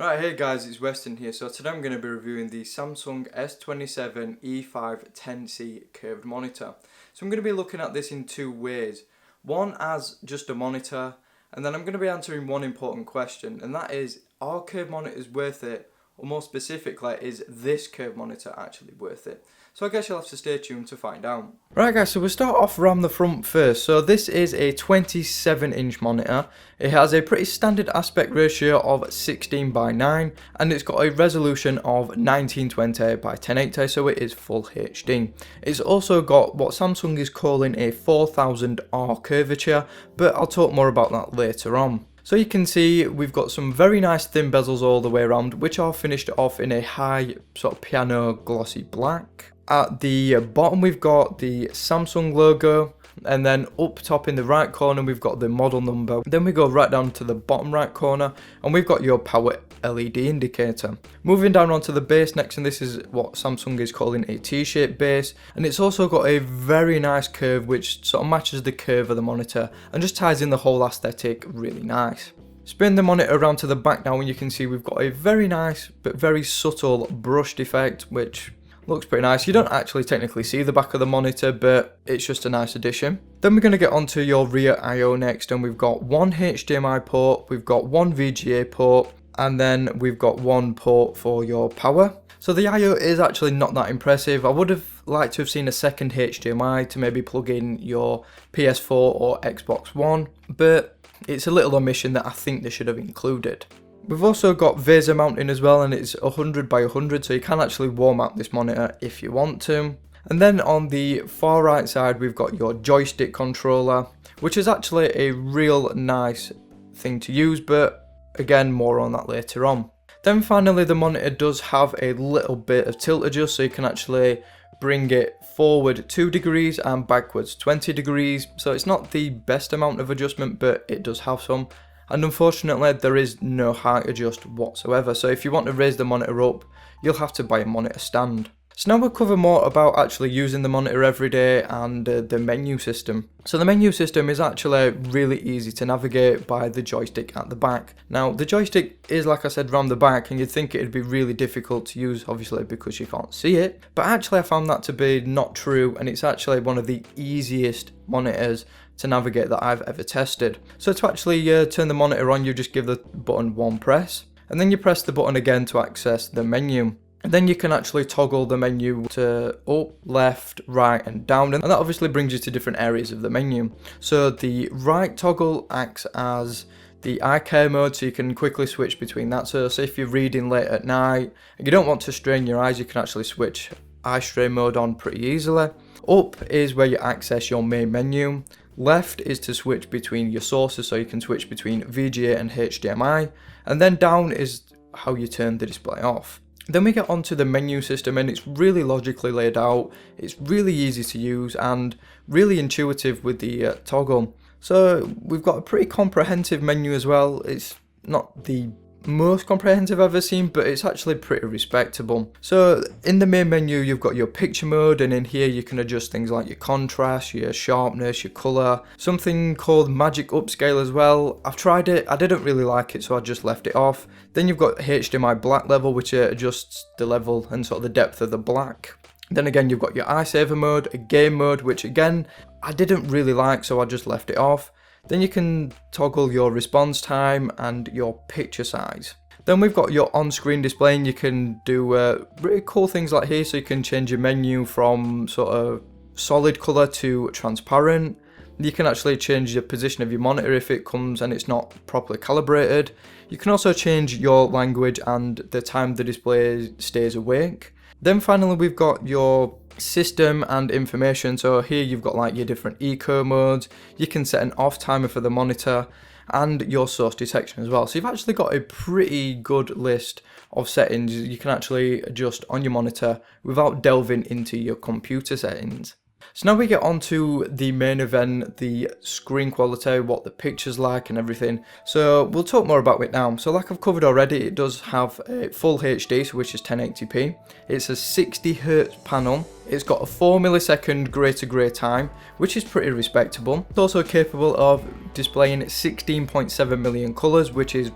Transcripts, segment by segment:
Right, hey guys, it's Weston here. So today I'm going to be reviewing the Samsung S27E510C curved monitor. So I'm going to be looking at this in two ways. One as just a monitor, and then I'm going to be answering one important question, and that is, are curved monitors worth it? Or more specifically, is this curved monitor actually worth it? So I guess you'll have to stay tuned to find out. Right guys, so we'll start off around the front first. So this is a 27-inch monitor. It has a pretty standard aspect ratio of 16:9, and it's got a resolution of 1920 by 1080, so it is full HD. It's also got what Samsung is calling a 4000R curvature, but I'll talk more about that later on. So you can see we've got some very nice thin bezels all the way around, which are finished off in a high sort of piano glossy black. At the bottom we've got the Samsung logo, and then up top in the right corner we've got the model number. Then we go right down to the bottom right corner and we've got your power LED indicator. Moving down onto the base next, and this is what Samsung is calling a T-shaped base, and it's also got a very nice curve which sort of matches the curve of the monitor and just ties in the whole aesthetic really nice. Spin the monitor around to the back now and you can see we've got a very nice but very subtle brushed effect which looks pretty nice. You don't actually technically see the back of the monitor, but it's just a nice addition. Then we're going to get onto your rear I/O next, and we've got one HDMI port, we've got one VGA port, and then we've got one port for your power. So the I/O is actually not that impressive. I would have liked to have seen a second HDMI to maybe plug in your PS4 or Xbox One, but it's a little omission that I think they should have included. We've also got VESA mounting as well, and it's 100 by 100, so you can actually wall mount this monitor if you want to. And then on the far right side we've got your joystick controller, which is actually a real nice thing to use, but again, more on that later on. Then finally the monitor does have a little bit of tilt adjust, so you can actually bring it forward 2 degrees and backwards 20 degrees, so it's not the best amount of adjustment, but it does have some. And unfortunately there is no height adjust whatsoever, so if you want to raise the monitor up, you'll have to buy a monitor stand. So now we'll cover more about actually using the monitor every day and the menu system. So the menu system is actually really easy to navigate by the joystick at the back. Now the joystick is, like I said, round the back, and you'd think it'd be really difficult to use, obviously because you can't see it, but actually I found that to be not true, and it's actually one of the easiest monitors to navigate that I've ever tested. So to actually turn the monitor on, you just give the button one press, and then you press the button again to access the menu. And then you can actually toggle the menu to up, left, right and down, and that obviously brings you to different areas of the menu. So the right toggle acts as the eye care mode, so you can quickly switch between that. So say if you're reading late at night and you don't want to strain your eyes, you can actually switch eye strain mode on pretty easily. Up is where you access your main menu. Left is to switch between your sources, so you can switch between VGA and HDMI, and then down is how you turn the display off. Then we get onto the menu system, and it's really logically laid out, it's really easy to use and really intuitive with the toggle. So we've got a pretty comprehensive menu as well. It's not the most comprehensive I've ever seen, but it's actually pretty respectable. So in the main menu you've got your picture mode, and in here you can adjust things like your contrast, your sharpness, your colour, something called magic upscale as well. I've tried it, I didn't really like it, so I just left it off. Then you've got HDMI black level, which adjusts the level and sort of the depth of the black. Then again you've got your eye saver mode, a game mode, which again I didn't really like, so I just left it off. Then you can toggle your response time and your picture size. Then we've got your on-screen display, and you can do really cool things like here, so you can change your menu from sort of solid colour to transparent. You can actually change the position of your monitor if it comes and it's not properly calibrated. You can also change your language and the time the display stays awake. Then finally we've got your system and information, so here you've got like your different eco modes, you can set an off timer for the monitor, and your source detection as well. So you've actually got a pretty good list of settings you can actually adjust on your monitor without delving into your computer settings. So now we get on to the main event, the screen quality, what the picture's like and everything. So we'll talk more about it now. So like I've covered already, it does have a full HD, so which is 1080p. It's a 60Hz panel. It's got a 4 millisecond grey to grey time, which is pretty respectable. It's also capable of displaying 16.7 million colours, which is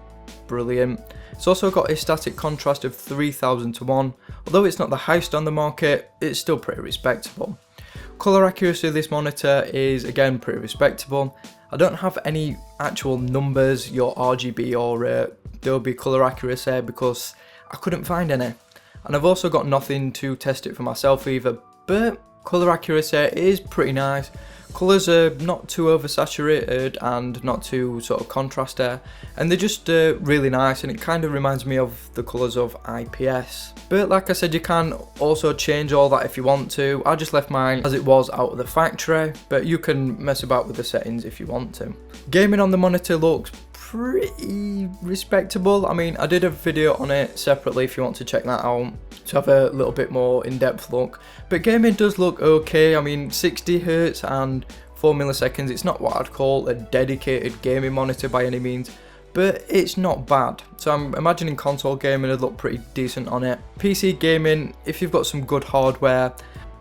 brilliant. It's also got a static contrast of 3000 to 1, although it's not the highest on the market, it's still pretty respectable. Colour accuracy of this monitor is again pretty respectable. I don't have any actual numbers, your RGB or Dolby colour accuracy, because I couldn't find any. And I've also got nothing to test it for myself either, but colour accuracy is pretty nice. Colours are not too oversaturated and not too sort of contrasty, and they're just really nice, and it kind of reminds me of the colours of IPS. But like I said, you can also change all that if you want to. I just left mine as it was out of the factory, but you can mess about with the settings if you want to. Gaming on the monitor looks pretty respectable. I mean, I did a video on it separately if you want to check that out to have a little bit more in-depth look, but gaming does look okay. I mean, 60 Hz and 4 milliseconds, it's not what I'd call a dedicated gaming monitor by any means, but it's not bad. So I'm imagining console gaming would look pretty decent on it. PC gaming, if you've got some good hardware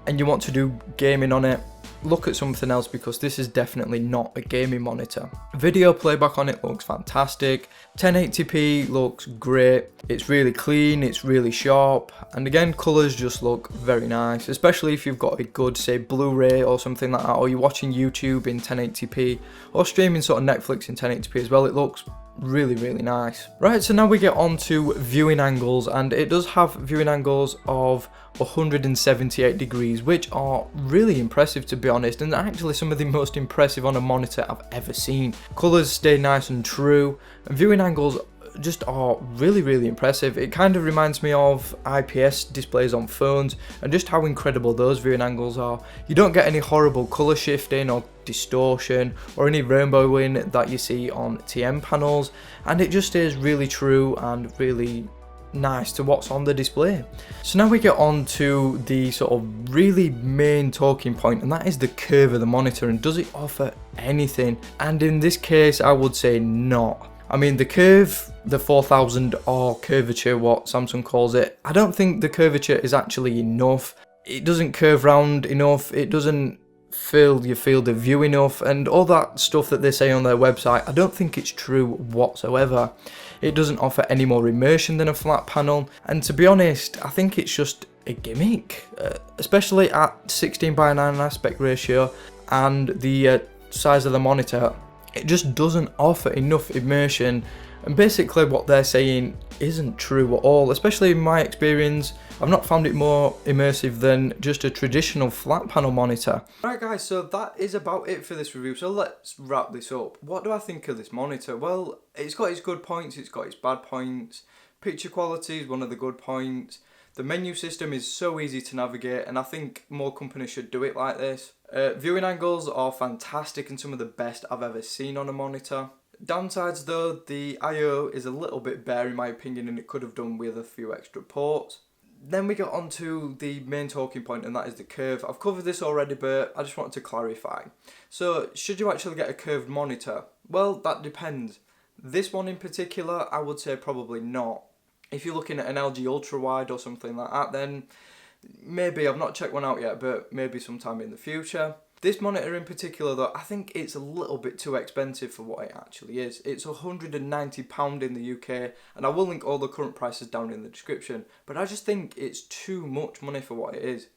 and you want to do gaming on it, look at something else, because this is definitely not a gaming monitor. Video playback on it looks fantastic. 1080p looks great. It's really clean, it's really sharp, and again, colours just look very nice, especially if you've got a good, say, Blu-ray or something like that, or you're watching YouTube in 1080p or streaming sort of Netflix in 1080p as well. It looks really, really nice. Right, so now we get on to viewing angles, and it does have viewing angles of 178 degrees, which are really impressive, to be honest, and actually some of the most impressive on a monitor I've ever seen. Colours stay nice and true, and viewing angles just are really, really impressive. It kind of reminds me of IPS displays on phones and just how incredible those viewing angles are. You don't get any horrible colour shifting or distortion or any rainbowing that you see on TM panels, and it just stays really true and really nice to what's on the display. So now we get on to the sort of really main talking point, and that is the curve of the monitor, and does it offer anything? And in this case, I would say not. I mean, the curve, the 4000 or curvature, what Samsung calls it, I don't think the curvature is actually enough. It doesn't curve round enough, it doesn't fill your field of view enough, and all that stuff that they say on their website, I don't think it's true whatsoever. It doesn't offer any more immersion than a flat panel, and to be honest, I think it's just a gimmick, especially at 16:9 aspect ratio and the size of the monitor. It just doesn't offer enough immersion, and basically what they're saying isn't true at all. Especially in my experience, I've not found it more immersive than just a traditional flat panel monitor. Right guys, so that is about it for this review, so let's wrap this up. What do I think of this monitor? Well, it's got its good points, it's got its bad points. Picture quality is one of the good points. The menu system is so easy to navigate, and I think more companies should do it like this. Viewing angles are fantastic and some of the best I've ever seen on a monitor. Downsides though, the I/O is a little bit bare in my opinion, and it could have done with a few extra ports. Then we get on to the main talking point, and that is the curve. I've covered this already, but I just wanted to clarify. So, should you actually get a curved monitor? Well, that depends. This one in particular, I would say probably not. If you're looking at an LG Ultra Wide or something like that, then maybe. I've not checked one out yet, but maybe sometime in the future. This monitor in particular though, I think it's a little bit too expensive for what it actually is. It's £190 in the UK, and I will link all the current prices down in the description, but I just think it's too much money for what it is.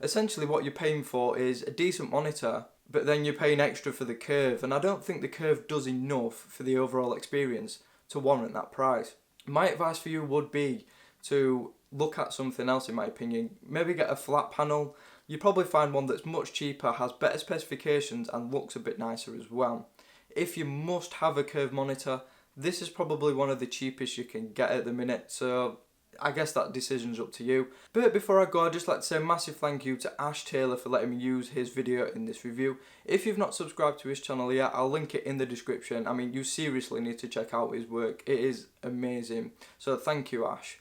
Essentially what you're paying for is a decent monitor, but then you're paying extra for the curve, and I don't think the curve does enough for the overall experience to warrant that price. My advice for you would be to look at something else, in my opinion. Maybe get a flat panel. You'll probably find one that's much cheaper, has better specifications, and looks a bit nicer as well. If you must have a curved monitor, this is probably one of the cheapest you can get at the minute, so I guess that decision's up to you. But before I go, I'd just like to say a massive thank you to Ash Taylor for letting me use his video in this review. If you've not subscribed to his channel yet, I'll link it in the description. I mean, you seriously need to check out his work. It is amazing. So thank you, Ash.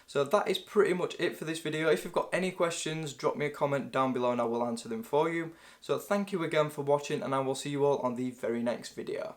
So that is pretty much it for this video. If you've got any questions, drop me a comment down below and I will answer them for you. So thank you again for watching, and I will see you all on the very next video.